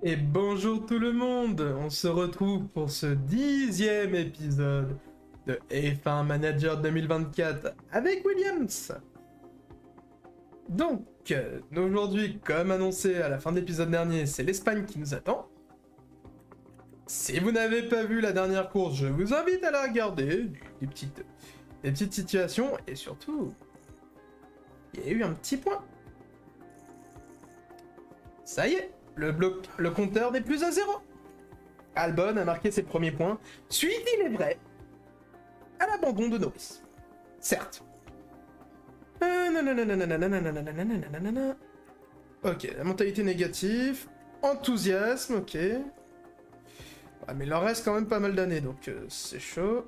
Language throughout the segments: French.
Et bonjour tout le monde, on se retrouve pour ce 10e épisode de F1 Manager 2024 avec Williams. Donc, aujourd'hui, comme annoncé à la fin de l'épisode dernier, c'est l'Espagne qui nous attend. Si vous n'avez pas vu la dernière course, je vous invite à la regarder, des petites situations, et surtout, il y a eu un petit point. Ça y est, le compteur n'est plus à 0. Albon a marqué ses premiers points, suivi, il est vrai, à l'abandon de Norris. Certes. Ok, la mentalité négative, enthousiasme, ok. Ah, mais il leur reste quand même pas mal d'années, donc c'est chaud.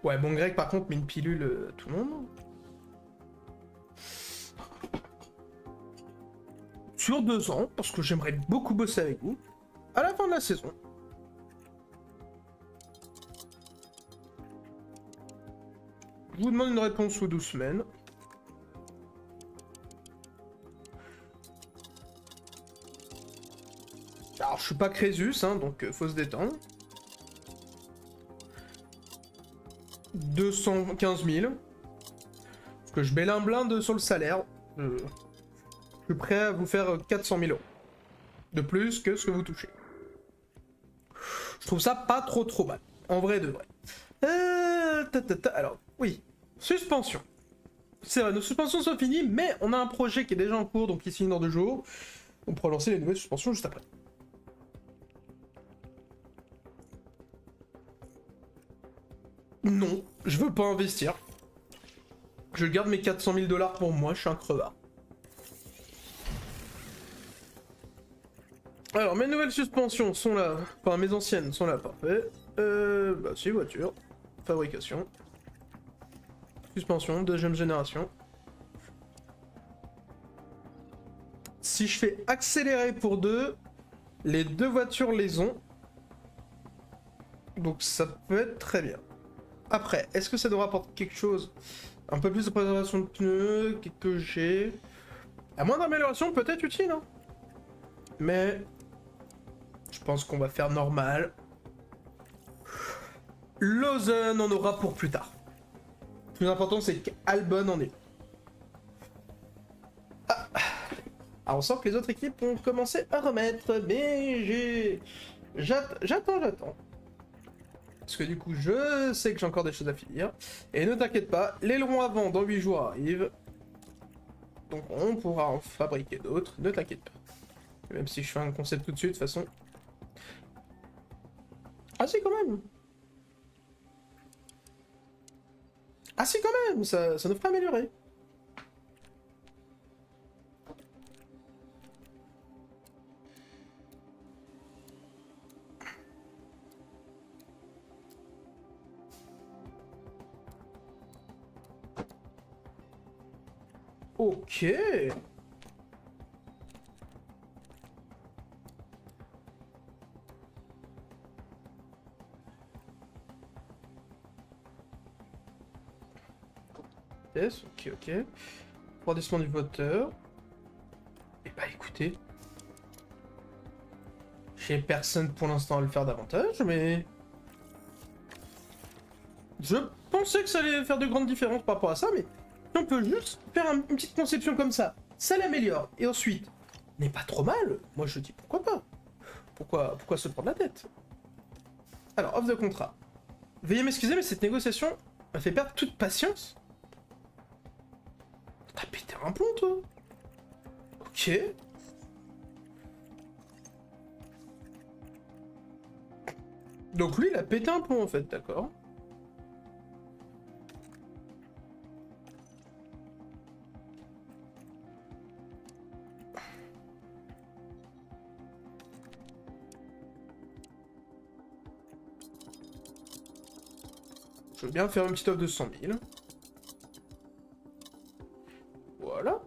Ouais, bon, Greg, par contre, met une pilule tout le monde. Sur 2 ans, parce que j'aimerais beaucoup bosser avec vous, à la fin de la saison. Je vous demande une réponse sous 12 semaines. Alors, je suis pas Crésus, hein, donc faut se détendre. 215 000. Parce que je mets un blinde sur le salaire. Je suis prêt à vous faire 400 000 euros. De plus que ce que vous touchez. Je trouve ça pas trop mal. En vrai de vrai. Alors, oui. Suspension. C'est vrai, nos suspensions sont finies, mais on a un projet qui est déjà en cours, donc il se finit dans 2 jours. On pourra lancer les nouvelles suspensions juste après. Non, je veux pas investir. Je garde mes 400 000 $ pour moi, je suis un crevard. Alors, mes nouvelles suspensions sont là. Enfin, mes anciennes sont là, parfait. Bah si, voiture. Fabrication. Suspension, 2e génération. Si je fais accélérer pour 2, les 2 voitures les ont. Donc ça peut être très bien. Après, est-ce que ça nous rapporte quelque chose? Un peu plus de préservation de pneus que j'ai. À moins d'amélioration, peut-être utile, hein. Mais je pense qu'on va faire normal. Lawson, on aura pour plus tard. Le plus important, c'est qu'Albon en est. Ah. Alors, on sent que les autres équipes ont commencé à remettre, mais j'attends. Parce que du coup, je sais que j'ai encore des choses à finir. Et ne t'inquiète pas, l'aileron avant dans 8 jours arrive. Donc on pourra en fabriquer d'autres, ne t'inquiète pas. Même si je fais un concept tout de suite, de toute façon. Ah si, quand même. Ah si, quand même, ça nous fera améliorer. Ok. Yes, ok. Redescend du moteur. Et bah écoutez. J'ai personne pour l'instant à le faire davantage, mais... Je pensais que ça allait faire de grandes différences par rapport à ça, mais... On peut juste faire une petite conception comme ça l'améliore. Et ensuite, n'est pas trop mal. Moi je dis pourquoi pas. Pourquoi se prendre la tête? Alors, off the contrat. Veuillez m'excuser, mais cette négociation m'a fait perdre toute patience. T'as pété un plomb, toi? Ok. Donc lui, il a pété un plomb, en fait, d'accord. Je veux bien faire une petite offre de 100 000. Voilà.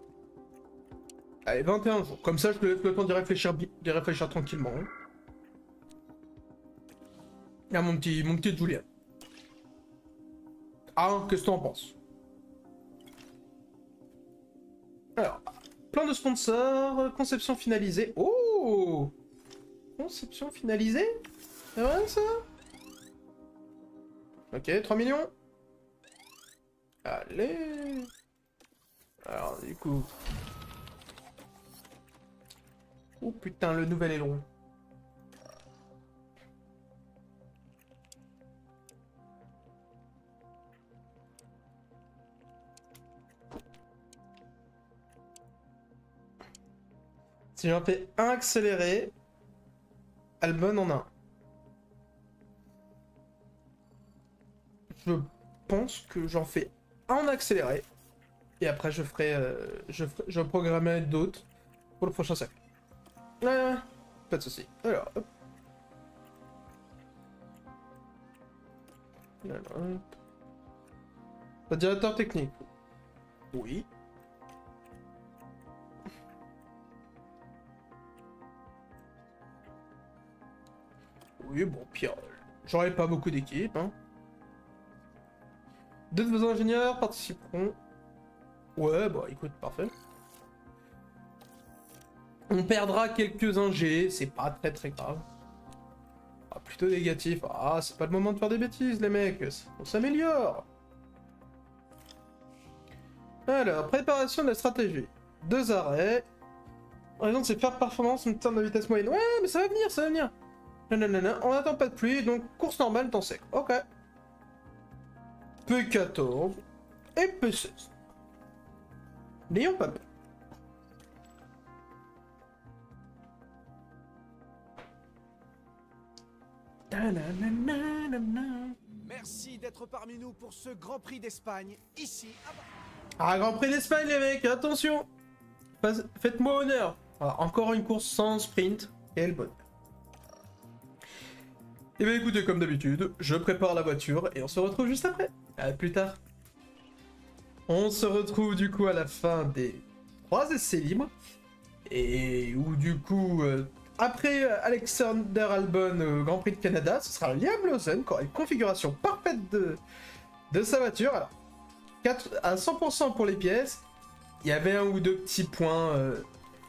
Allez, 21 jours. Comme ça, je te laisse le temps d'y réfléchir tranquillement. Ah, mon petit Julien. Ah, qu'est-ce que t'en penses? Alors, plan de sponsor, conception finalisée. Oh! Conception finalisée? C'est vrai ça? Ok, 3 millions. Allez. Alors du coup... Oh putain, le nouvel aileron. Si j'en fais un accéléré, Albon en a un. Je pense que j'en fais un en accéléré. Et après je ferai... je programmerai d'autres pour le prochain cercle. Pas de soucis. Alors, hop. Alors, hop. Le directeur technique. Oui. Oui, bon, pire. J'aurai pas beaucoup d'équipes, hein. Deux de vos ingénieurs participeront. Ouais, bah écoute, parfait. On perdra quelques ingés, c'est pas très grave. Ah, plutôt négatif. Ah, c'est pas le moment de faire des bêtises, les mecs. On s'améliore. Alors, préparation de la stratégie. 2 arrêts. Par exemple, c'est faire performance en termes de vitesse moyenne. Ouais, mais ça va venir, ça va venir. Non, on n'attend pas de pluie, donc course normale, temps sec. Ok. P14 et P16. N'ayons pas peur. Merci d'être parmi nous pour ce Grand Prix d'Espagne, ici à... Ah, Grand Prix d'Espagne, les mecs, attention. Faites-moi honneur. Alors, encore une course sans sprint, et elle bonne. Et bien écoutez, comme d'habitude, je prépare la voiture et on se retrouve juste après. À plus tard. On se retrouve du coup à la fin des 3 essais libres. Et où du coup, après Alexander Albon au Grand Prix de Canada, ce sera Liam Lawson qui aura une configuration parfaite de sa voiture. Alors, à 100% pour les pièces. Il y avait un ou deux petits points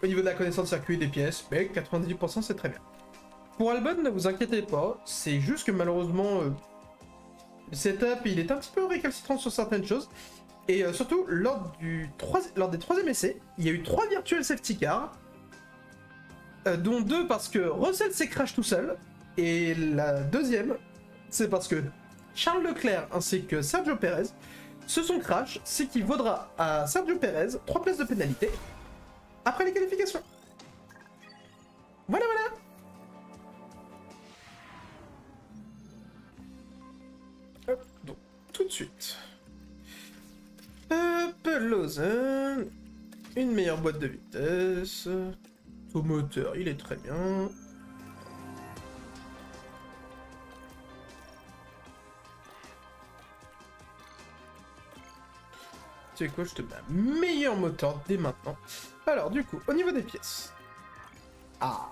au niveau de la connaissance de circuit des pièces, mais 98% c'est très bien. Pour Albon, ne vous inquiétez pas, c'est juste que malheureusement, le setup il est un petit peu récalcitrant sur certaines choses. Et surtout, lors des 3e essais, il y a eu 3 virtual safety cars, dont 2 parce que Russell s'est crash tout seul, et la deuxième, c'est parce que Charles Leclerc ainsi que Sergio Perez se sont crash, ce qui vaudra à Sergio Perez 3 places de pénalité après les qualifications. Voilà. Hop, donc, tout de suite. Lawson. Une meilleure boîte de vitesse. Au moteur, il est très bien. Tu sais quoi, je te mets un meilleur moteur dès maintenant. Alors, du coup, au niveau des pièces. Ah.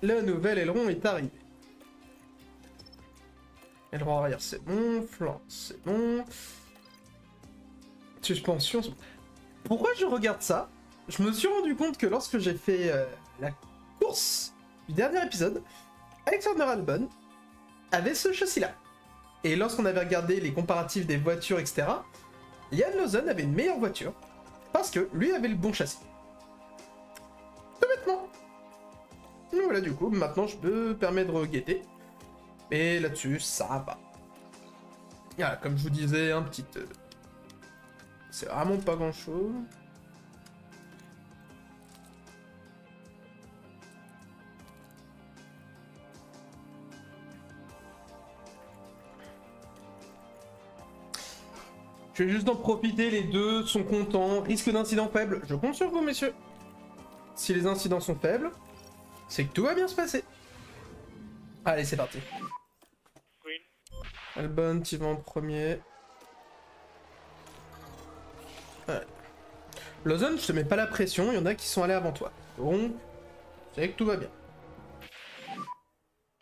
Le nouvel aileron est arrivé. Aileron arrière, c'est bon. Flanc, c'est bon. Suspension. Pourquoi je regarde ça? Je me suis rendu compte que lorsque j'ai fait la course du dernier épisode, Alexander Albon avait ce châssis-là. Et lorsqu'on avait regardé les comparatifs des voitures, etc., Liam Lawson avait une meilleure voiture parce que lui avait le bon châssis. Tout bêtement. Donc voilà, du coup, maintenant je peux me permettre de guetter. Et là-dessus, ça va. Voilà, comme je vous disais, un petit... c'est vraiment pas grand-chose. Je vais juste en profiter, les deux sont contents. Risque d'incident faible, je compte sur vous, messieurs. Si les incidents sont faibles, c'est que tout va bien se passer. Allez, c'est parti. Green. Albon, tu vas en premier. Ouais. Lawson, je te mets pas la pression, il y en a qui sont allés avant toi. Donc, c'est que tout va bien.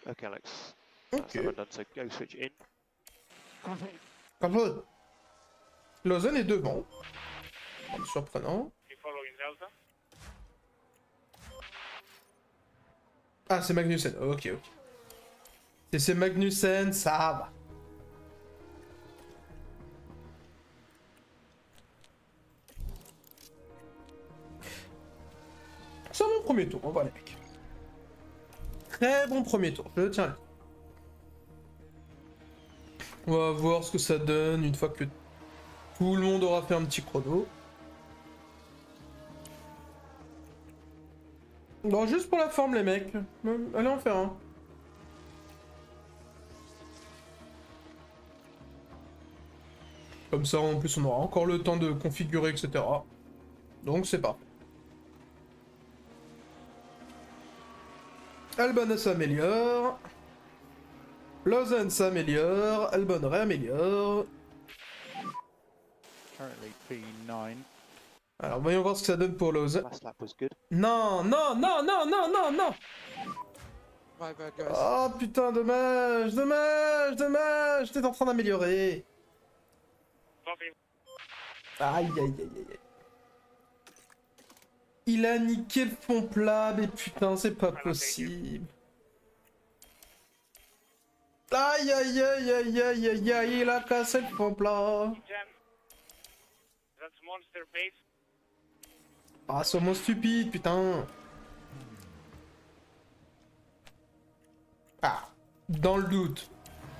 Okay, Alex. Ok. That's that one done, so go switch in. Contrôle. Lawson est devant. Surprenant. You following Delta? Ah, c'est Magnussen. Ok, ok. Si c'est Magnussen, ça va. C'est mon premier tour, on va les mecs. Très bon premier tour, je tiens. On va voir ce que ça donne une fois que tout le monde aura fait un petit chrono. Bon, juste pour la forme, les mecs. Allez en faire un. Comme ça, en plus, on aura encore le temps de configurer, etc. Donc, c'est parfait. Albon s'améliore. Lausanne s'améliore. Albon réaméliore. Currently P9. Alors, voyons voir ce que ça donne pour Lausanne. Last lap was good. Non, non, non, non, non, non, non. My bad, guys. Oh putain, dommage, dommage, dommage. T'es en train d'améliorer. Aïe, aïe, aïe, aïe. Il a niqué le fond plat, mais putain, c'est pas possible. Aïe, aïe, aïe, aïe, aïe, aïe, aïe, il a cassé le fond plat. Ah, sûrement stupide, putain. Ah, dans le doute,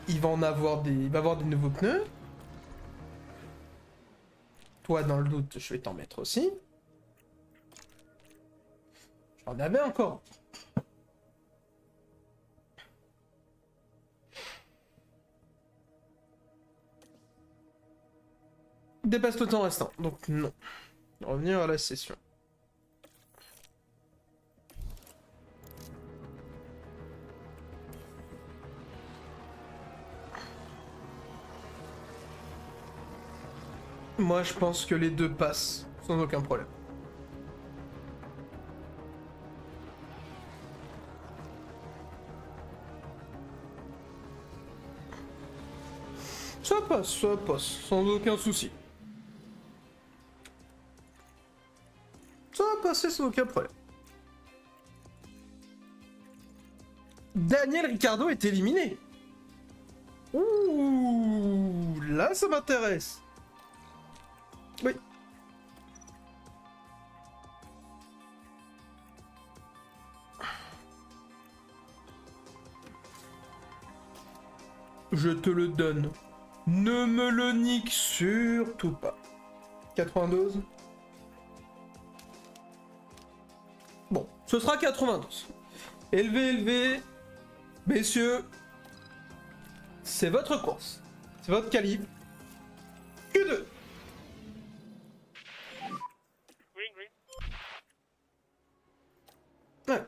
il va en avoir des... Il va avoir des nouveaux pneus. Toi, dans le doute, je vais t'en mettre aussi. J'en avais encore. Dépasse le temps restant, donc non. Revenir à la session. Moi, je pense que les deux passent, sans aucun problème. Ça passe, sans aucun souci. Ça va passer sans aucun problème. Daniel Ricciardo est éliminé. Ouh, là ça m'intéresse. Oui. Je te le donne. Ne me le nique surtout pas. 92. Bon, ce sera 92. Élevé, élevé. Messieurs, c'est votre course. C'est votre calibre. Q2. Ouais.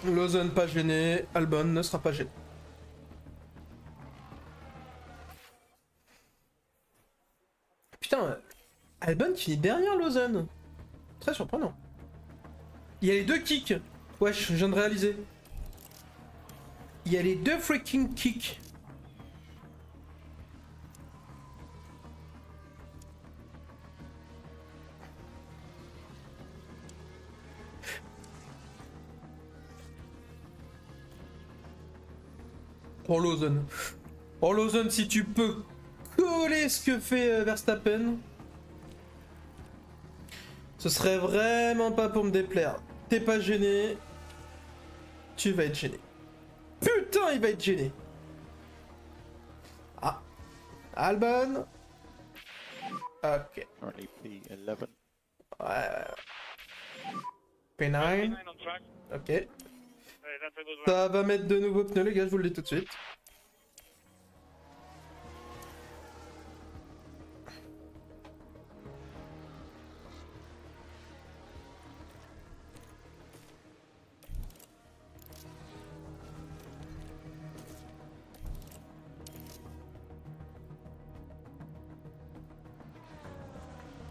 Lausanne pas gêné, Albon ne sera pas gêné. Putain, Albon finit derrière Lausanne. Très surprenant. Il y a les deux kicks. Wesh, je viens de réaliser. Il y a les deux freaking kicks. Oh Lausanne. Oh Lausanne, si tu peux coller ce que fait Verstappen, ce serait vraiment pas pour me déplaire. T'es pas gêné, tu vas être gêné. Putain, il va être gêné. Ah, Albon. Ok. Currently P11. Ouais. P9. Ok. Ça va mettre de nouveaux pneus, les gars, je vous le dis tout de suite.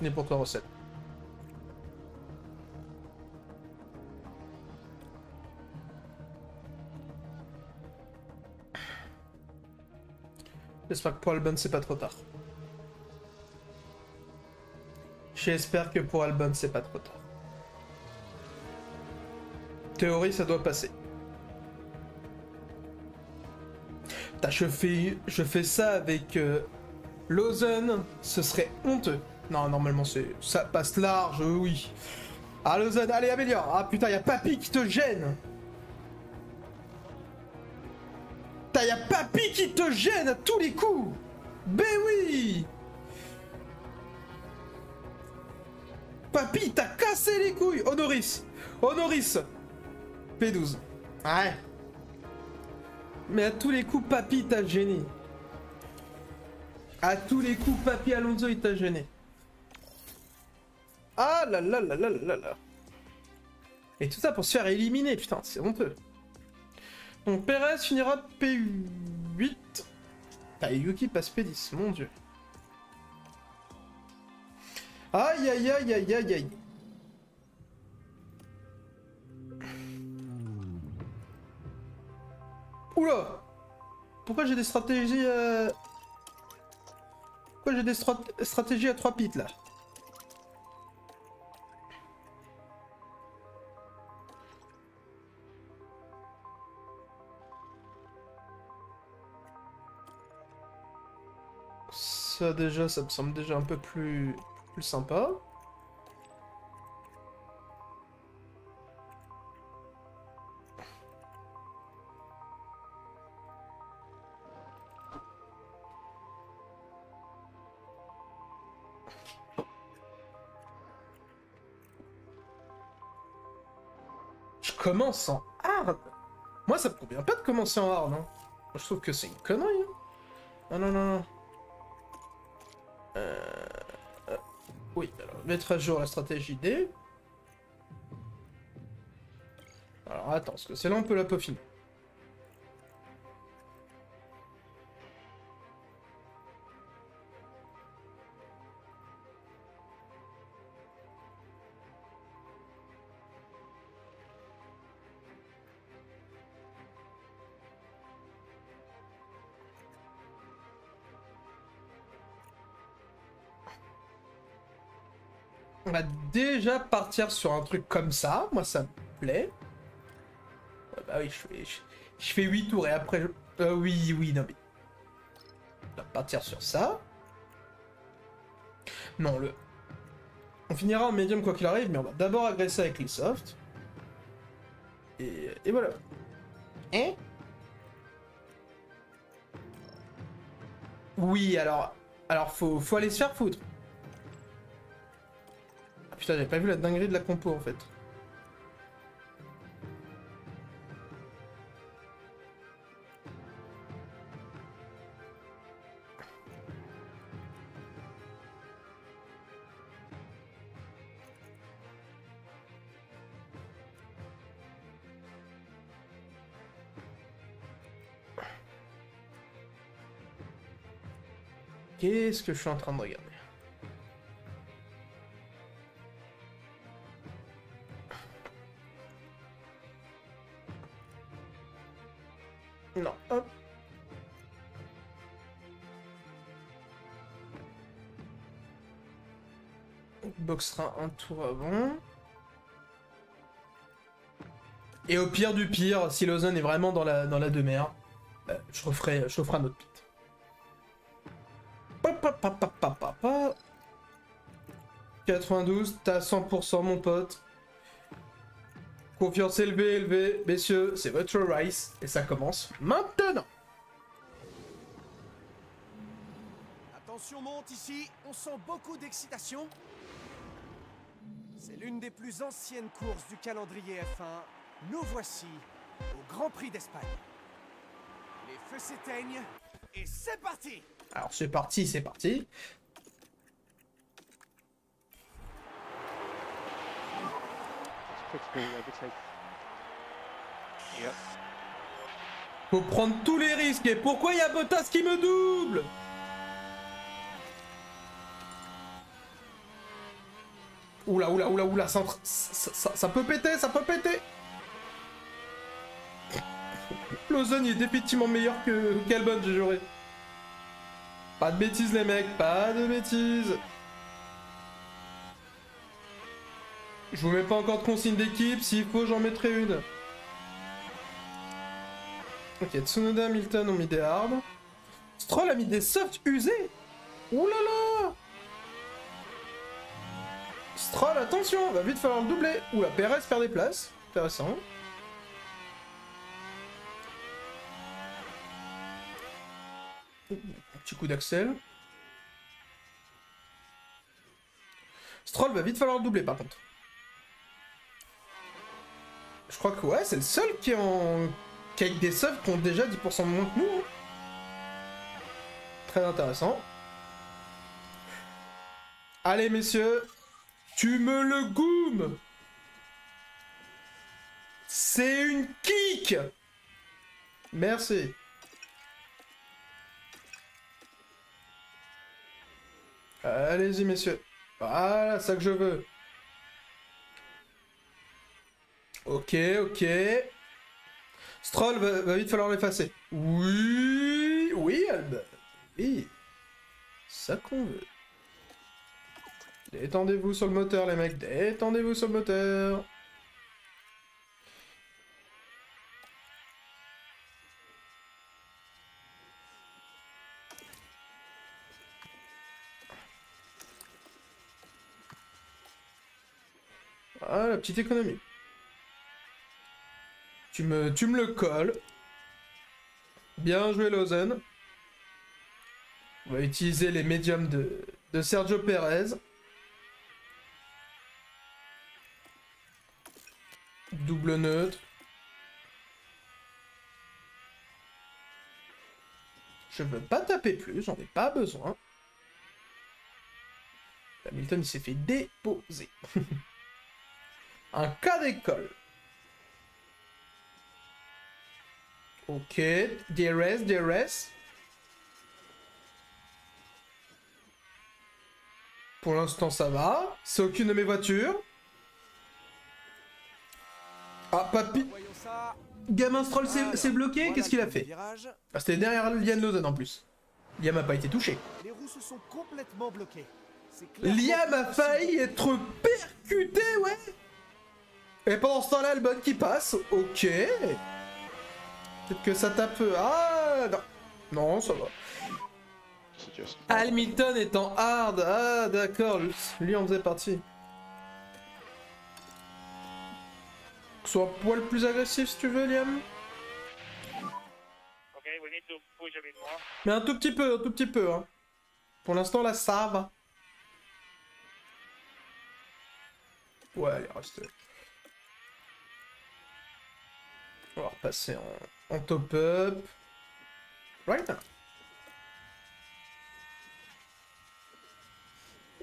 Et pour toi, recette. J'espère que pour Albon c'est pas trop tard. J'espère que pour Albon, c'est pas trop tard. Théorie, ça doit passer. Putain, je fais ça avec Lausanne, ce serait honteux. Non, normalement, ça passe large, oui. Ah, Lausanne, allez, améliore. Ah, putain, y'a Papy qui te gêne. Putain, y'a Papy qui te gêne à tous les coups. Ben oui. Papy, t'as cassé les couilles. Honoris. Honoris. P12. Ouais. Mais à tous les coups, Papy t'a gêné. À tous les coups, Papy Alonso, il t'a gêné. Ah là là là là là là. Et tout ça pour se faire éliminer, putain, c'est honteux. Donc Perez finira P8. Ah, et Yuki passe P10, mon dieu. Aïe aïe aïe aïe aïe aïe. Oula. Pourquoi j'ai des stratégies Pourquoi j'ai des stratégies à 3 pits là? Ça déjà, ça me semble déjà un peu plus sympa. Je commence en hard. Moi, ça me convient pas de commencer en hard, hein. Je trouve que c'est une connerie. Hein. Non, non, non, non. Oui, alors, mettre à jour la stratégie D. Alors, attends, parce que celle-là, on peut la peaufiner. On va déjà partir sur un truc comme ça. Moi, ça me plaît. Ouais, bah oui, je fais 8 tours et après... oui, oui, non mais... On va partir sur ça. Non, on finira en médium quoi qu'il arrive, mais on va d'abord agresser avec les softs. Et voilà. Hein? Oui, alors faut aller se faire foutre. Ah, putain, j'avais pas vu la dinguerie de la compo en fait. Qu'est-ce que je suis en train de regarder? Non, hop. Boxera un tour avant. Et au pire du pire, si Lausanne est vraiment dans la demeure, je referai un autre pit. 92, t'as 100% mon pote. Confiance élevée, messieurs, c'est votre race. Et ça commence maintenant. La tension monte ici, on sent beaucoup d'excitation. C'est l'une des plus anciennes courses du calendrier F1. Nous voici au Grand Prix d'Espagne. Les feux s'éteignent et c'est parti! Alors c'est parti, c'est parti. Faut prendre tous les risques. Et pourquoi il y a Bottas qui me double? Oula, oula, oula, oula, ça peut péter, ça peut péter. Lausanne est définitivement meilleur qu'Albon, j'ai juré. Pas de bêtises les mecs, pas de bêtises. Je vous mets pas encore de consigne d'équipe, s'il faut j'en mettrai une. Ok, Tsunoda, Hamilton ont mis des hard. Stroll a mis des softs usés. Ouh là là. Stroll, attention, va vite falloir le doubler. Oula, Perez perd des places. Intéressant. Un petit coup d'axel. Stroll va vite falloir le doubler par contre. Je crois que ouais, c'est le seul qui est en... qui a des softs qui ont déjà 10% de moins que nous. Hein. Très intéressant. Allez messieurs, tu me le goumes. C'est une kick. Merci. Allez-y messieurs. Voilà, ça que je veux. Ok, ok. Stroll va vite falloir l'effacer. Oui, oui, Albert. Oui. Ça qu'on veut. Détendez-vous sur le moteur, les mecs. Détendez-vous sur le moteur. Ah, la petite économie. Tu me le colles. Bien joué, Lawson. On va utiliser les médiums de Sergio Perez. Double neutre. Je veux pas taper plus, j'en ai pas besoin. Hamilton, il s'est fait déposer. Un cas d'école. Ok, DRS, DRS. Pour l'instant, ça va. C'est aucune de mes voitures. Ah, papy. Gamin Stroll s'est bloqué, qu'est-ce qu'il a fait? Ah, c'était derrière Liam Lawson en plus. Liam a pas été touché. Les roues se sont complètement bloquées. Liam a failli être percuté, ouais. Et pendant ce temps-là, Albon qui passe. Ok. Peut-être que ça tape... Ah, non. Non, ça va. Hamilton est en hard. Ah, d'accord. Lui en faisait partie. Sois un poil plus agressif si tu veux, Liam. Mais un tout petit peu. Hein. Pour l'instant, là, ça va. Ouais, allez, reste. On va repasser en top-up. Right now.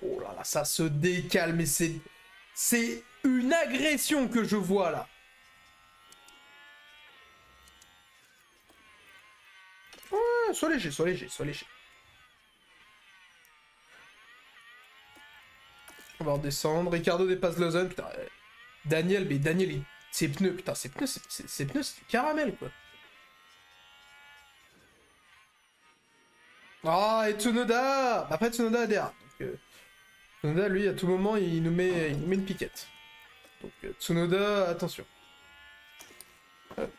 Oh là là, ça se décale, mais c'est une agression que je vois là. Ouais, sois léger, sois léger, sois léger. On va redescendre. Ricardo dépasse Lawson. Putain, Daniel, mais Daniel, ses pneus, putain, ses pneus, c'est du caramel, quoi. Ah, et Tsunoda. Après, Tsunoda a des arts. Donc, Tsunoda, lui, à tout moment, il nous met une piquette. Donc, Tsunoda, attention. Hop,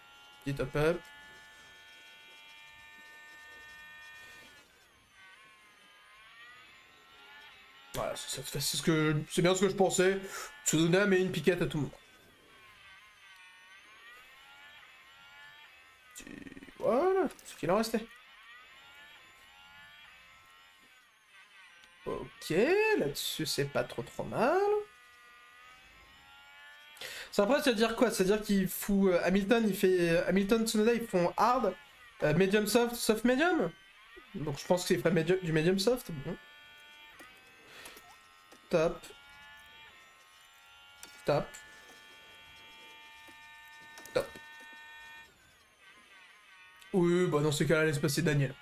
petit top-up. Voilà, c'est bien ce que je pensais. Tsunoda met une piquette à tout moment. Voilà, ce qu'il en restait. Ok, là-dessus c'est pas trop mal. Ça après, ça veut dire quoi? Ça veut dire qu'il fout... Hamilton, Hamilton, Tsunoda, ils font hard, medium soft, soft medium. Donc je pense qu'il ferait du medium soft. Bon. Top. Top. Top. Oui, bah dans ce cas-là, laisse passer Daniel.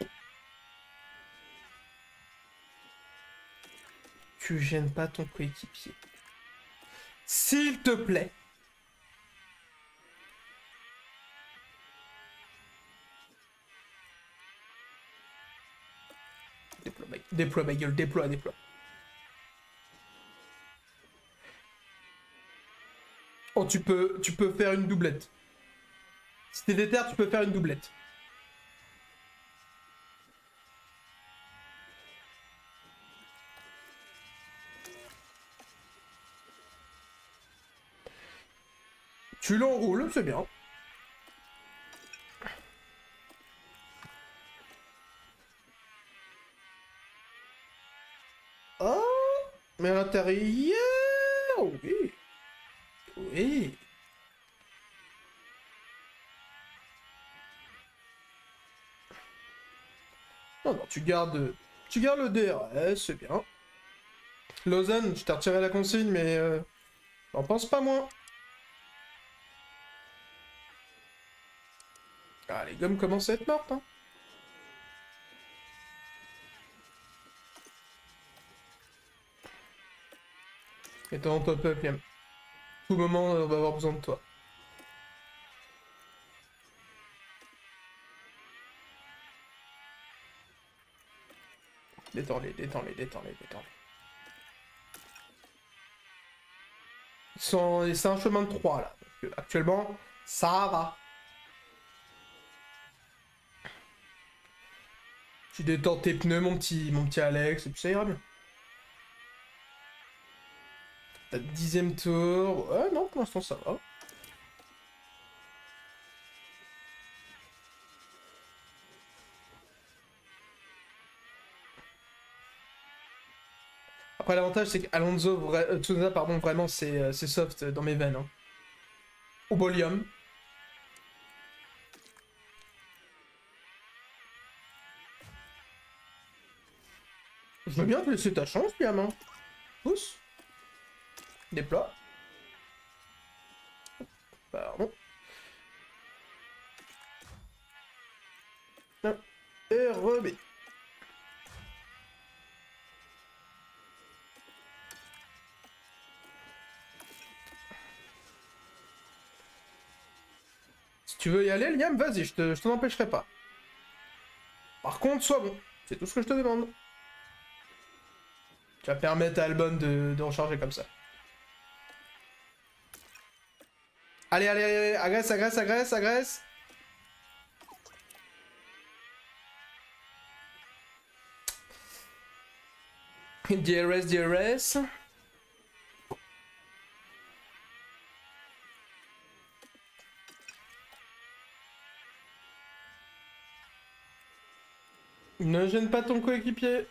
Tu gênes pas ton coéquipier. S'il te plaît. Déploie ma gueule, déploie. Oh, tu peux faire une doublette. Si t'es déter, tu peux faire une doublette. Tu l'enroules, c'est bien. Oh, mais à l'intérieur, oui. Oui. Non, non, tu gardes le DRS, c'est bien. Lausanne, je t'ai retiré la consigne, mais j'en pense pas moins. Ah, les gommes commencent à être mortes, hein. Et t'es en pop-up, Yam. Tout moment, on va avoir besoin de toi. Détends-les, détends-les, détends-les, détends-les. C'est un chemin de 3 là. Donc, actuellement, ça va. Tu détends tes pneus, mon petit Alex, et puis ça ira bien. T'as 10ème tour. Ouais, non, pour l'instant, ça va. Après, l'avantage, c'est qu'Alonso, Tsunoda, pardon, vraiment, c'est soft dans mes veines. Hein. Au Bolium. Je veux bien te laisser ta chance, bien, hein. Pousse. Déploie. Pardon. Et remets. Si tu veux y aller, Liam, vas-y, je t'en empêcherai pas. Par contre, sois bon. C'est tout ce que je te demande. Tu vas permettre à Albon de recharger comme ça. Allez, allez, allez, agresse, agresse, agresse, agresse. DRS, DRS. Ne gêne pas ton coéquipier.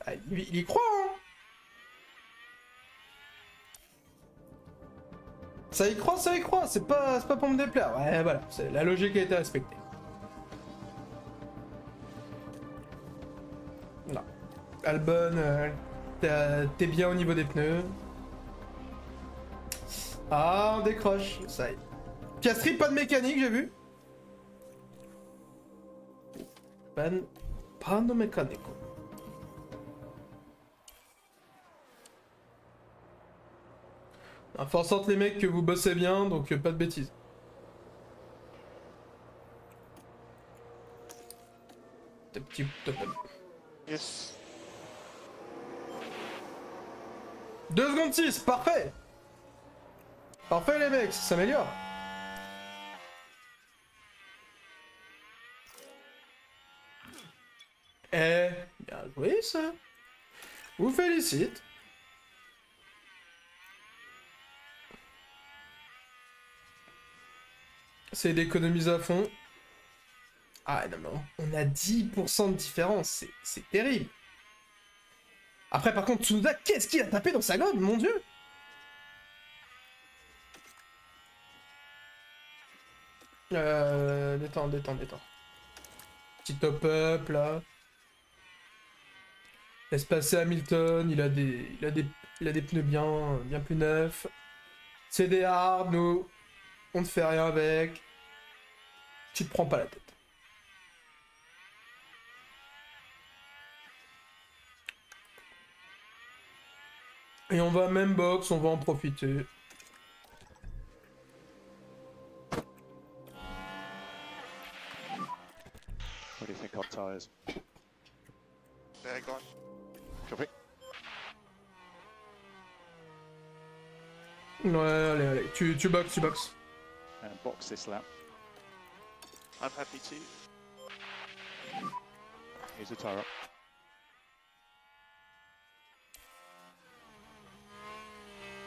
Ah, il y croit, hein. Ça y croit, c'est pas pour me déplaire. Ouais, voilà, la logique a été respectée. Non. Albon, t'es bien au niveau des pneus. Ah, on décroche, ça y est. Piastri, pas de mécanique, j'ai vu. Pas de mécanique. Enfin, en sorte les mecs que vous bossez bien, donc pas de bêtises. Des petits top. Yes. 2 secondes 6, parfait. Parfait les mecs, ça s'améliore. Eh, bien joué ça. Vous félicite. C'est d'économiser à fond. Ah non mais on a 10% de différence, c'est terrible. Après par contre Tsunoda, qu'est-ce qu'il a tapé dans sa gomme, mon dieu. Détends, détends, détends. Petit top-up là. Laisse passer Hamilton, il a des pneus bien plus neufs. C'est des hard, nous. On ne fait rien avec. Tu te prends pas la tête. Et on va même box, on va en profiter. What do you think on tires? Very good. Copy. Ouais, allez, allez, tu boxes, tu boxes. And box this lap. I'm happy to. Here's a tire up.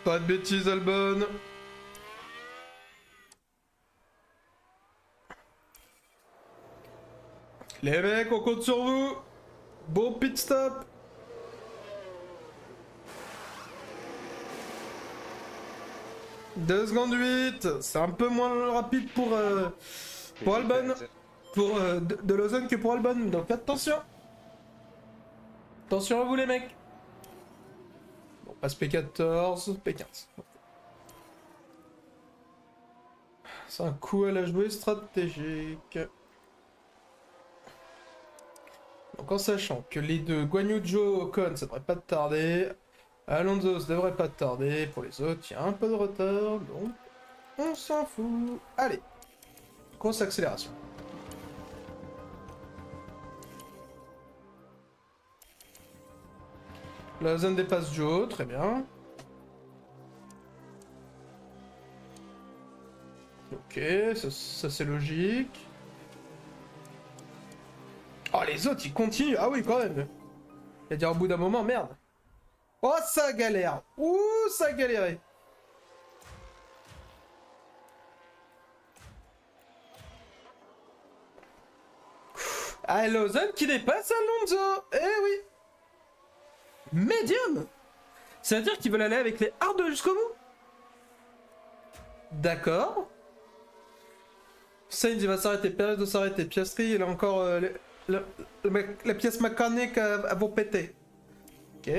Pas de bêtises, Albon. Les mecs, on compte sur vous. Bon pit stop. Deux secondes 8. C'est un peu moins rapide pour Albon. Pour de Lausanne que pour Albon. Donc attention. Attention à vous les mecs. Bon, passe P14, P15. C'est un coup à la jouer stratégique. Donc en sachant que les deux, Guan Yu Zhou, Ocon, ça devrait pas tarder. Alonso, ça devrait pas tarder. Pour les autres, il y a un peu de retard, donc on s'en fout. Allez, grosse accélération. La zone dépasse Zhou, très bien. Ok, ça c'est logique. Oh, les autres, ils continuent. Ah oui, quand même. Il a dire au bout d'un moment, merde. Oh, ça galère. Ouh, ça a galéré. Ah, Lausanne qui dépasse Alonso. Eh oui. Medium. C'est-à-dire qu'ils veulent aller avec les hard jusqu'au bout. D'accord. Sainz, il va s'arrêter. Perez doit s'arrêter. Piastri, il a encore... la pièce mécanique vont péter. Ok.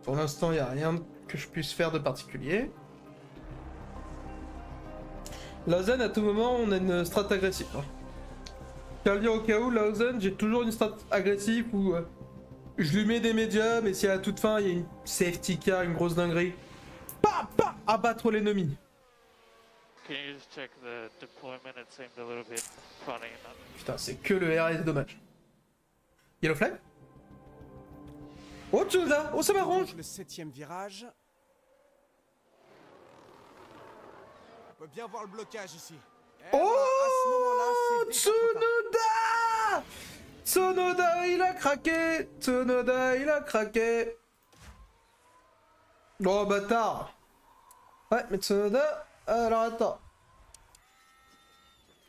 Pour l'instant, il n'y a rien que je puisse faire de particulier. Lausanne, à tout moment, on a une strat agressive. Je dire au cas où, Lausanne, j'ai toujours une strat agressive où je lui mets des médiums et si à la toute fin, il y a une safety car, une grosse dinguerie, pa, abattre l'ennemi. Can you just check the deployment? It seemed a little bit funny. Putain, c'est que le RS, dommage. Yellow flag? Oh, Tsunoda! Oh, ça m'arrange! Le 7ème virage. On peut bien voir le blocage ici. Et Oh, à ce moment-là, c'est déjà trop tard. Tsunoda! Tsunoda, il a craqué! Tsunoda, il a craqué! Oh, bâtard! Ouais, mais Tsunoda... Alors, attends.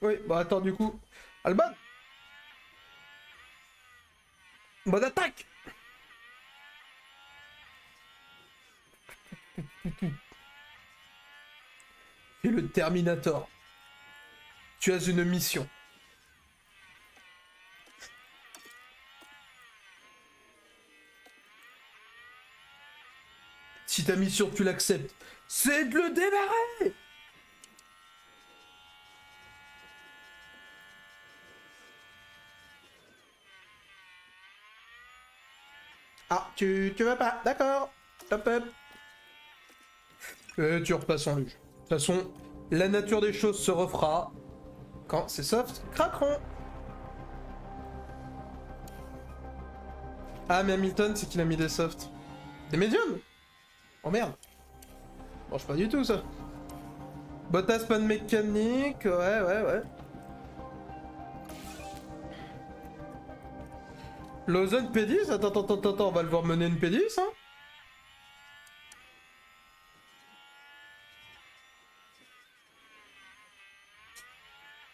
Oui, bah attends, du coup... Albon! Bonne attaque! Et le Terminator. Tu as une mission. Si ta mission tu l'acceptes, c'est de le démarrer. Ah, tu veux pas, d'accord. Hop hop. Et tu repasses en luge. De toute façon, la nature des choses se refera. Quand c'est soft, craqueront. Ah, mais Hamilton, c'est qu'il a mis des softs. Des médiums? Oh merde. Bon, je sais pas du tout ça. Bottas, pas de mécanique. Ouais. Lausanne P10? Attends, on va le voir mener une P10, hein?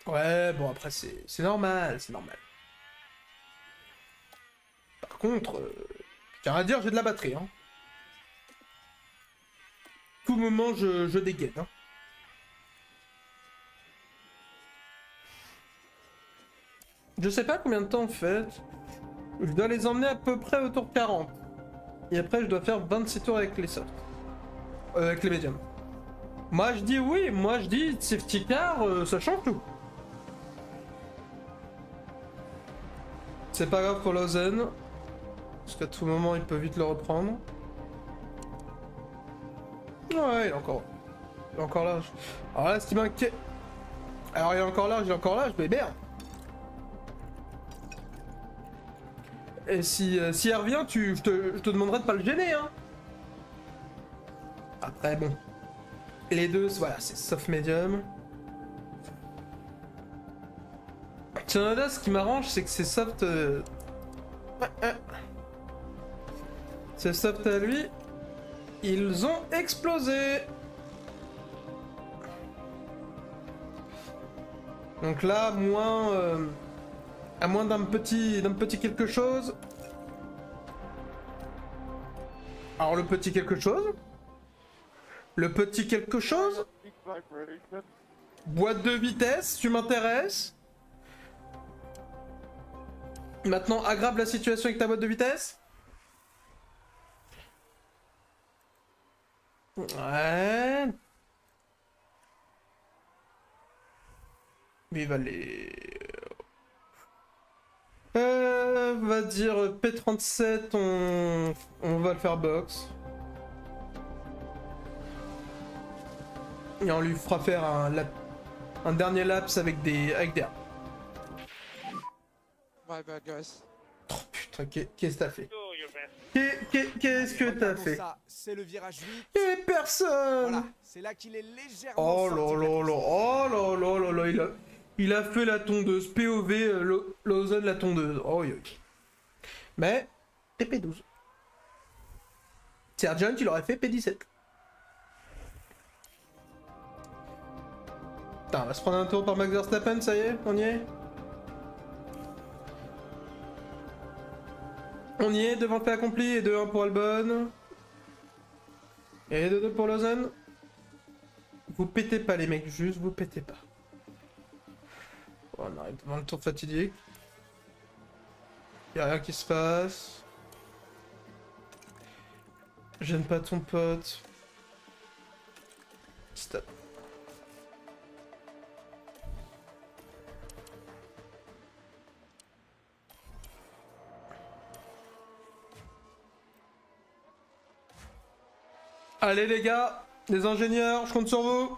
Ouais, bon après c'est normal, c'est normal. Par contre, je tiens à dire, j'ai de la batterie, hein. Tout moment, je dégaine, hein. Je sais pas combien de temps en fait. Je dois les emmener à peu près autour de 40. Et après, je dois faire 26 tours avec les softs. Avec les médiums. Moi je dis oui, moi je dis safety car, ça change tout. C'est pas grave pour Lausanne. Parce qu'à tout moment, il peut vite le reprendre. Ouais, il est encore large. Alors là, ce qui m'inquiète... Alors il est encore large, mais merde. Et si elle revient, je te demanderai de pas le gêner, hein. Ah, Après, bon. Les deux, voilà, c'est soft medium. Tsunoda, ce qui m'arrange, c'est que c'est soft... C'est soft à lui. Ils ont explosé. Donc là, à moins d'un petit quelque chose. Alors le petit quelque chose. Le petit quelque chose. Boîte de vitesse, tu m'intéresses. Maintenant, aggrave la situation avec ta boîte de vitesse. Ouais. Mais il va les... va dire P37, on va le faire box. Et on lui fera faire un dernier laps avec des armes. My bad, guys. Oh putain, qu'est-ce que t'as fait? Do your best. Qu'est-ce que t'as Regardons fait? ça, c'est le virage 8. Y'a personne. Voilà, c'est là qu'il est légèrement Oh sorti là de la là là, piste. oh là là là là, il a fait la tondeuse, POV, Lawson la tondeuse, oh yo. Mais, TP12. Sergeant, il aurait fait P17. Putain, on va se prendre un tour par Max Verstappen, ça y est, on y est. On y est, devant le fait accompli, et 2-1 pour Albon. Et 2-2 pour Lawson. Vous pétez pas les mecs, juste vous pétez pas. Bon, on arrive devant le tour fatidique. Y'a rien qui se passe. Gêne pas ton pote. Stop. Allez les gars, les ingénieurs, je compte sur vous.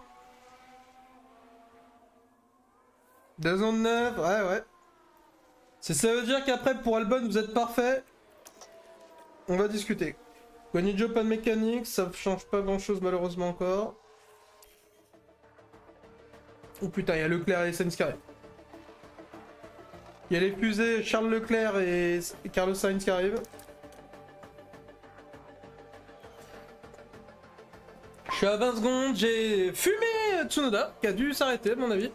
2,9, ouais. Si ça veut dire qu'après pour Albon vous êtes parfait, on va discuter. Guanyu pas de mécanique, ça change pas grand chose malheureusement encore. Oh putain, il y a Leclerc et Sainz qui arrivent. Il y a les fusées Charles Leclerc et Carlos Sainz qui arrivent. Je suis à 20 secondes, j'ai fumé Tsunoda, qui a dû s'arrêter à mon avis.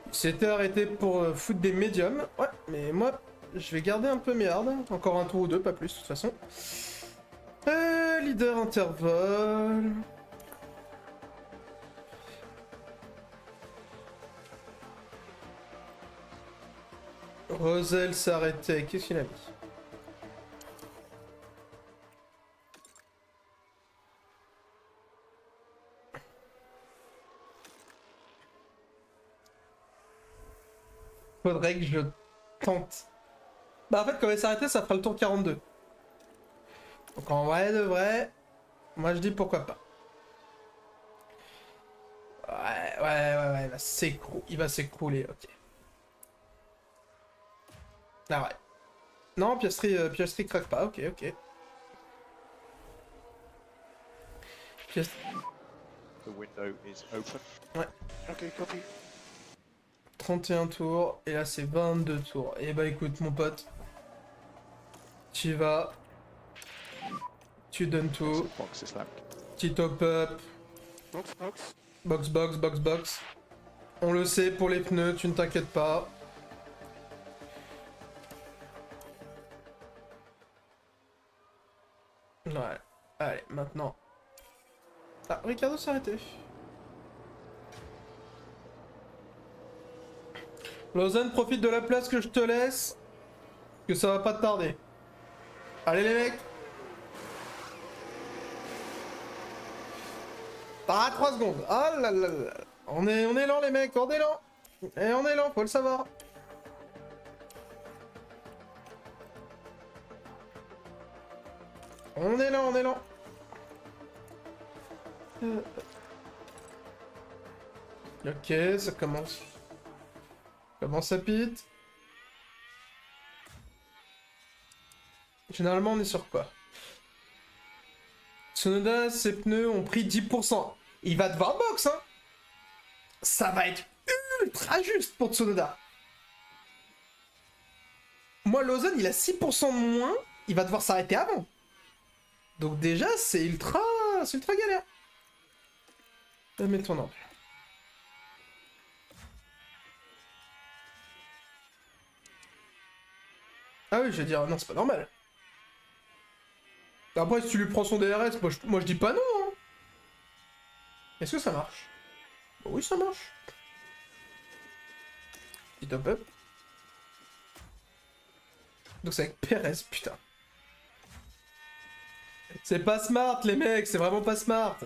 Il s'était arrêté pour foutre des médiums. Ouais, mais moi, je vais garder un peu mes hards. Encore un tour ou deux, pas plus de toute façon. Leader intervol. Rosel s'est arrêté. Qu'est-ce qu'il a mis? Faudrait que je tente. Bah en fait quand elle s'arrêter ça fera le tour 42. Donc en vrai de vrai, moi je dis pourquoi pas. Ouais, il va s'écrouler, ok. Ah ouais. Non, Piastri craque pas, ok. The window is open. Ouais. Okay, copy. 31 tours, et là c'est 22 tours. Et bah écoute mon pote, tu vas, tu donnes tout, Box this lap. petit top up, box. On le sait pour les pneus, tu ne t'inquiètes pas. Ouais, allez maintenant. Ah, Ricardo s'est arrêté. Lawson, profite de la place que je te laisse, que ça va pas te tarder. Allez les mecs. Ah, 3 secondes. Ah là là là. On est lent les mecs, on est lent. Et on est lent, faut le savoir. On est lent. Ok, ça commence. Comment ça pite? Généralement on est sur quoi? Tsunoda, ses pneus ont pris 10%. Il va devoir box, hein. Ça va être ultra juste pour Tsunoda. Moi, Lawson, il a 6% de moins. Il va devoir s'arrêter avant. Donc déjà, c'est ultra galère. Mets ton ordre. Ah oui, je vais dire, non, c'est pas normal. Après, si tu lui prends son DRS, moi je dis pas non. Hein. Est-ce que ça marche? Bah oui, ça marche. Petit top up. Donc c'est avec Perez, putain. C'est pas smart, les mecs, c'est vraiment pas smart.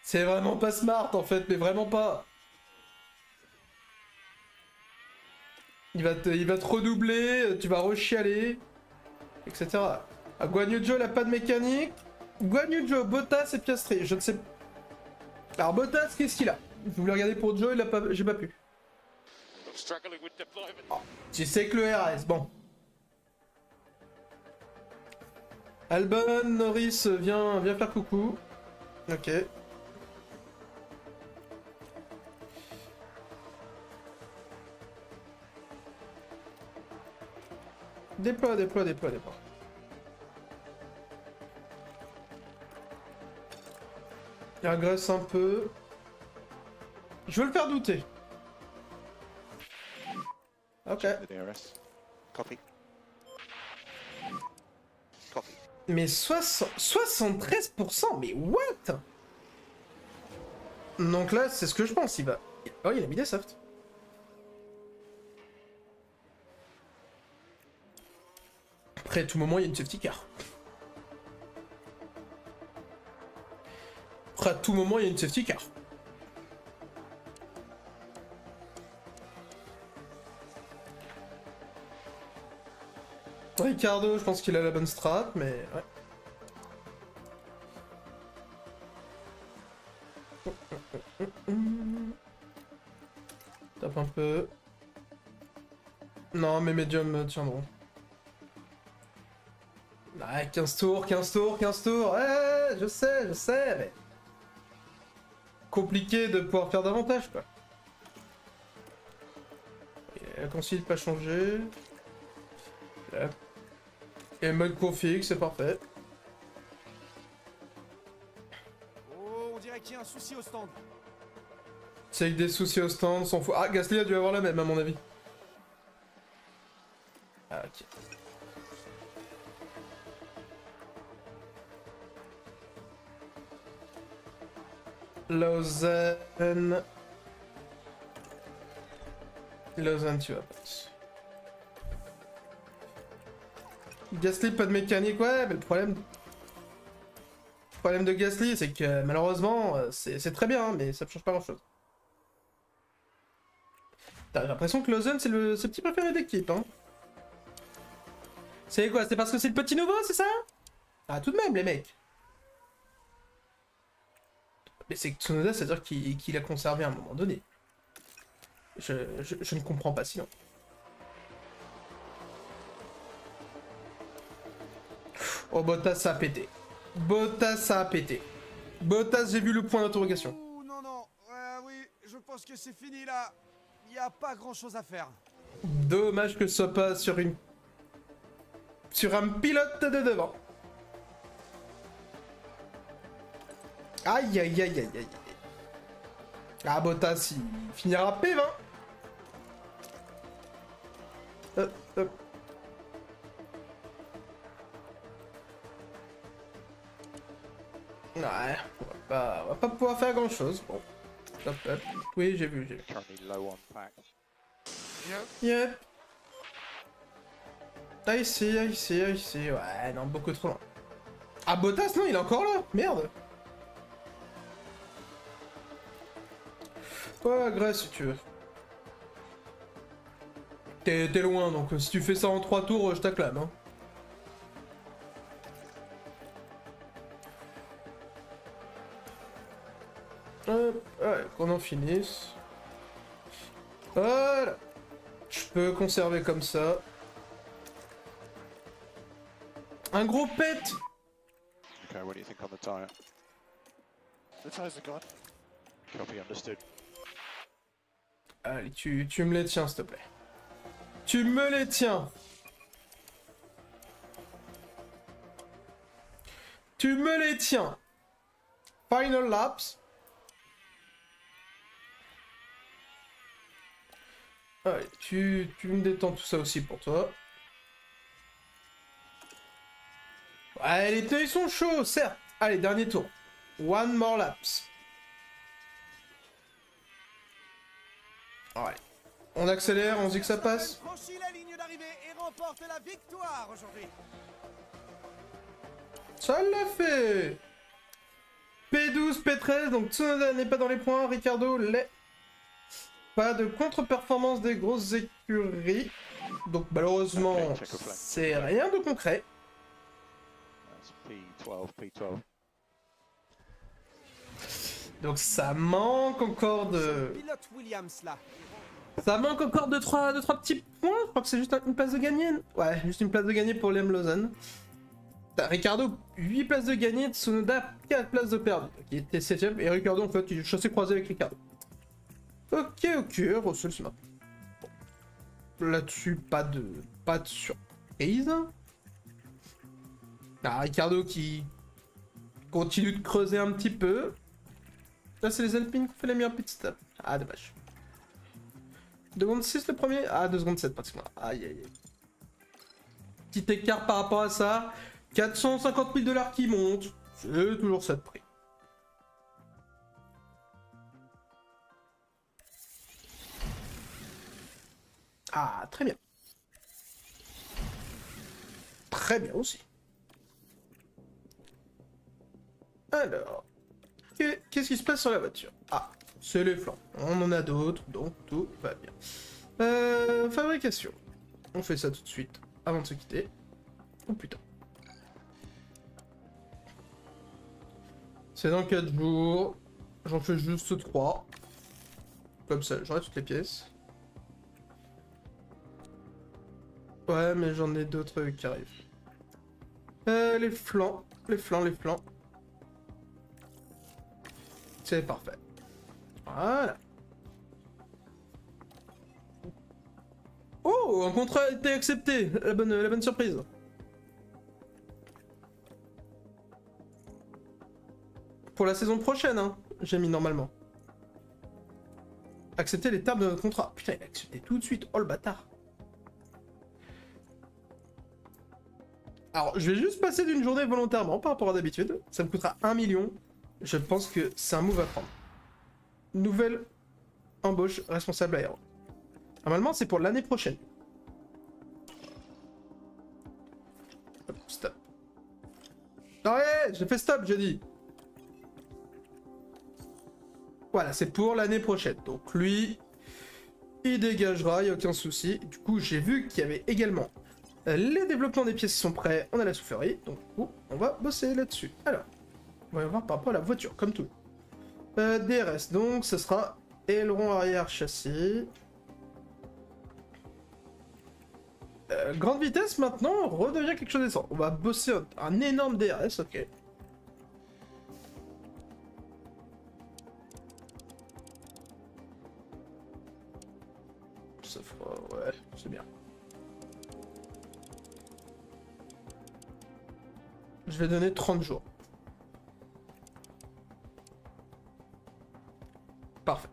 C'est vraiment pas smart, en fait, mais vraiment pas. Il va te redoubler, tu vas rechialer, etc. Ah, Guan Yu Zhou, il a pas de mécanique. Guan Yu Zhou, Bottas et Piastri, je ne sais... Alors Bottas, qu'est-ce qu'il a? Je voulais regarder pour Zhou, j'ai pas pu. Oh, tu sais que le RS, bon. Albon, Norris, viens faire coucou. Ok. Déploie. Il agresse un peu. Je veux le faire douter. Ok. The DRS. Copy. Copy. Mais 73%, mais what? Donc là, c'est ce que je pense, il va... Oh, il a mis des softs. Après, à tout moment, il y a une safety car. Après, à tout moment, il y a une safety car. Ricardo, je pense qu'il a la bonne strat, mais ouais. Tape un peu. Non, mais médium tiendront. Ah, 15 tours. Ouais, je sais, mais... Compliqué de pouvoir faire davantage, quoi. Et la consigne pas changé. Et le mode config, c'est parfait. Oh, on dirait qu'il y a un souci au stand. C'est avec des soucis au stand, s'en fout. Ah, Gasly a dû avoir la même, à mon avis. Ah, ok. Lausanne, tu vas pas. Gasly, pas de mécanique, ouais, mais le problème de Gasly, c'est que malheureusement, c'est très bien, mais ça ne change pas grand-chose. J'ai l'impression que Lausanne, c'est le petit préféré d'équipe, hein. C'est quoi? C'est parce que c'est le petit nouveau, c'est ça? Ah, tout de même, les mecs. Mais c'est que Tsunoda, c'est-à-dire qu'il a conservé à un moment donné. Je ne comprends pas sinon. Oh, Bottas, ça a pété. Bottas, j'ai vu le point d'interrogation. Ouh, non. Oui, je pense que c'est fini là. Il n'y a pas grand-chose à faire. Dommage que ce soit pas sur un pilote de devant. Aïe. Ah, Bottas, il finira P20. Hop. Ouais, on va pas pouvoir faire grand chose. Bon. Hop. Oui, j'ai vu. Currently low on pack. Yep. Ici. Ouais, non, beaucoup trop loin. Ah, Bottas, non, il est encore là. Merde. Ouais, Grèce, si tu veux. T'es loin, donc si tu fais ça en 3 tours, je t'acclame, hein. Hop, ouais, qu'on en finisse. Voilà. Je peux conserver comme ça. Un gros pet. Okay, what do you think on the tyre? The tires are gone. Copy, understood. Allez, tu me les tiens, s'il te plaît. Tu me les tiens. Tu me les tiens. Final laps. Allez, tu me détends tout ça aussi pour toi. Ouais, les pneus ils sont chauds, certes. Allez, dernier tour. One more laps. Ouais. On accélère, on se dit que ça passe. Franchit la ligne d'arrivée et remporte la victoire aujourd'hui. Ça l'a fait. P12, P13, donc Tsunoda n'est pas dans les points, Ricardo l'est. Pas de contre-performance des grosses écuries. Donc malheureusement, c'est rien de concret. That's P12, P12. Donc ça manque encore de... Pilote Williams là. Ça manque encore de 3 petits points. Je crois que c'est juste une place de gagné. Ouais, juste une place de gagné pour Liam Lawson. Ricardo, 8 places de gagné. Tsunoda, 4 places de perdu. Qui était 7ème. Et Ricardo, en fait, il est chassé croisé avec Ricardo. Ok, Russell, c'est maintenant. Bon. Là-dessus, pas de surprise. Ah, Ricardo qui continue de creuser un petit peu. Là, c'est les Alpines qui ont fait les meilleurs pit stop. Ah, dommage. 2 secondes 6 le premier. Ah, 2 secondes 7 pratiquement. Aïe, aïe, aïe. Petit écart par rapport à ça. 450 000 $ qui montent. C'est toujours ça de prix. Ah, très bien. Très bien aussi. Alors, qu'est-ce qui se passe sur la voiture? Ah, c'est les flancs. On en a d'autres, donc tout va bien. Fabrication. On fait ça tout de suite, avant de se quitter. Oh putain. C'est dans 4 jours. J'en fais juste 3. Comme ça, j'aurai toutes les pièces. Ouais, mais j'en ai d'autres qui arrivent. Les flancs. Les flancs. C'est parfait. Voilà. Oh, un contrat a été accepté. La bonne surprise. Pour la saison prochaine, hein, j'ai mis normalement. Accepter les termes de notre contrat. Putain, il a accepté tout de suite. Oh le bâtard. Alors, je vais juste passer d'une journée volontairement par rapport à d'habitude. Ça me coûtera 1 million. Je pense que c'est un move à prendre. Nouvelle embauche responsable aéro. Normalement, c'est pour l'année prochaine. Hop, stop. Non, ouais, j'ai fait stop, j'ai dit. Voilà, c'est pour l'année prochaine. Donc lui, il dégagera, il n'y a aucun souci. Du coup, j'ai vu qu'il y avait également les développements des pièces qui sont prêts. On a la soufflerie, donc du coup, on va bosser là-dessus. Alors, on va voir par rapport à la voiture, comme tout. DRS, donc ce sera aileron arrière châssis. Grande vitesse maintenant redevient quelque chose d'essentiel. On va bosser un énorme DRS, ok. Ça fera... ouais, c'est bien. Je vais donner 30 jours. Parfait.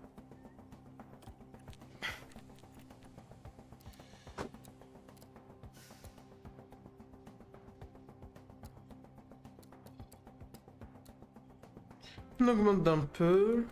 On augmente d'un peu.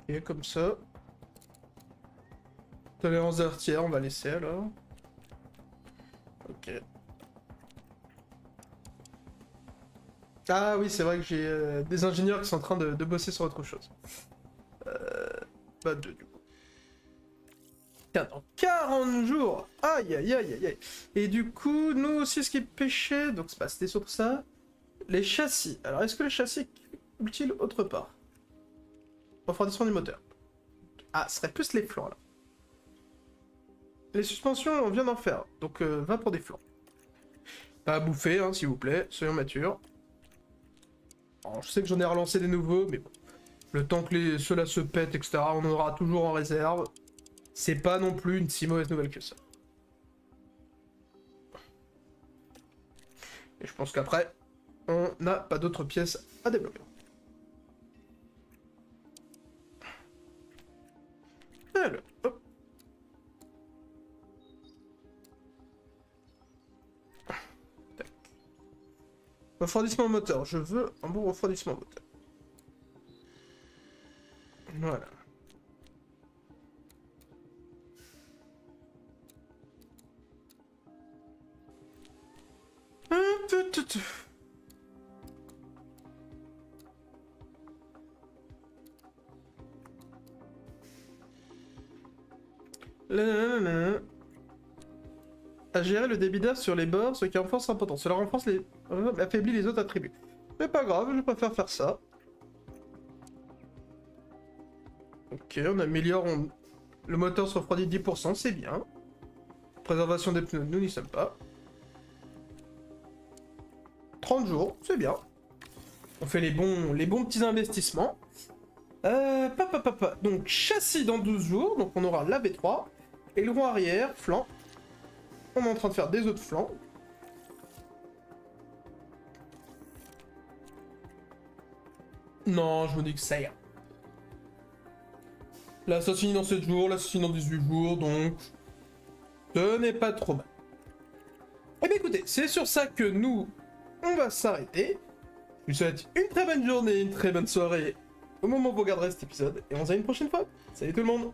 Et comme ça. Tolérance d'artière, on va laisser alors. Ok. Ah oui, c'est vrai que j'ai des ingénieurs qui sont en train de bosser sur autre chose. Bah 2 du coup. Putain, dans 40 jours. Aïe, aïe, aïe, aïe, aïe. Et du coup, nous aussi, ce qui pêchait, donc c'est pas, c'était sur ça. Les châssis. Alors, est-ce que les châssis est utile autre part? Refroidissement du moteur. Ah, ce serait plus les flancs, là. Les suspensions, on vient d'en faire. Donc, va pour des flancs. Pas à bouffer, hein, s'il vous plaît. Soyons matures. Alors, je sais que j'en ai relancé des nouveaux, mais bon. Le temps que ceux-là se pètent, etc., on en aura toujours en réserve. C'est pas non plus une si mauvaise nouvelle que ça. Et je pense qu'après, on n'a pas d'autres pièces à développer. Alors, hop. Tac. Refroidissement moteur. Je veux un bon refroidissement moteur. Voilà. À gérer le débit d'air sur les bords, ce qui renforce sa potence. Cela renforce les... affaiblit les autres attributs. Mais pas grave, je préfère faire ça. Ok, on améliore... Le moteur se refroidit 10%, c'est bien. Préservation des pneus, nous n'y sommes pas. 30 jours, c'est bien. On fait les bons petits investissements. Donc châssis dans 12 jours, donc on aura la V3. Aileron arrière, flanc. On est en train de faire des autres flancs. Non, je me dis que ça ira. Là, ça se finit dans 7 jours, là, ça se finit dans 18 jours, donc... Ce n'est pas trop mal. Eh bien écoutez, c'est sur ça que nous, on va s'arrêter. Je vous souhaite une très bonne journée, une très bonne soirée au moment où vous regarderez cet épisode, et on se dit à une prochaine fois. Salut tout le monde!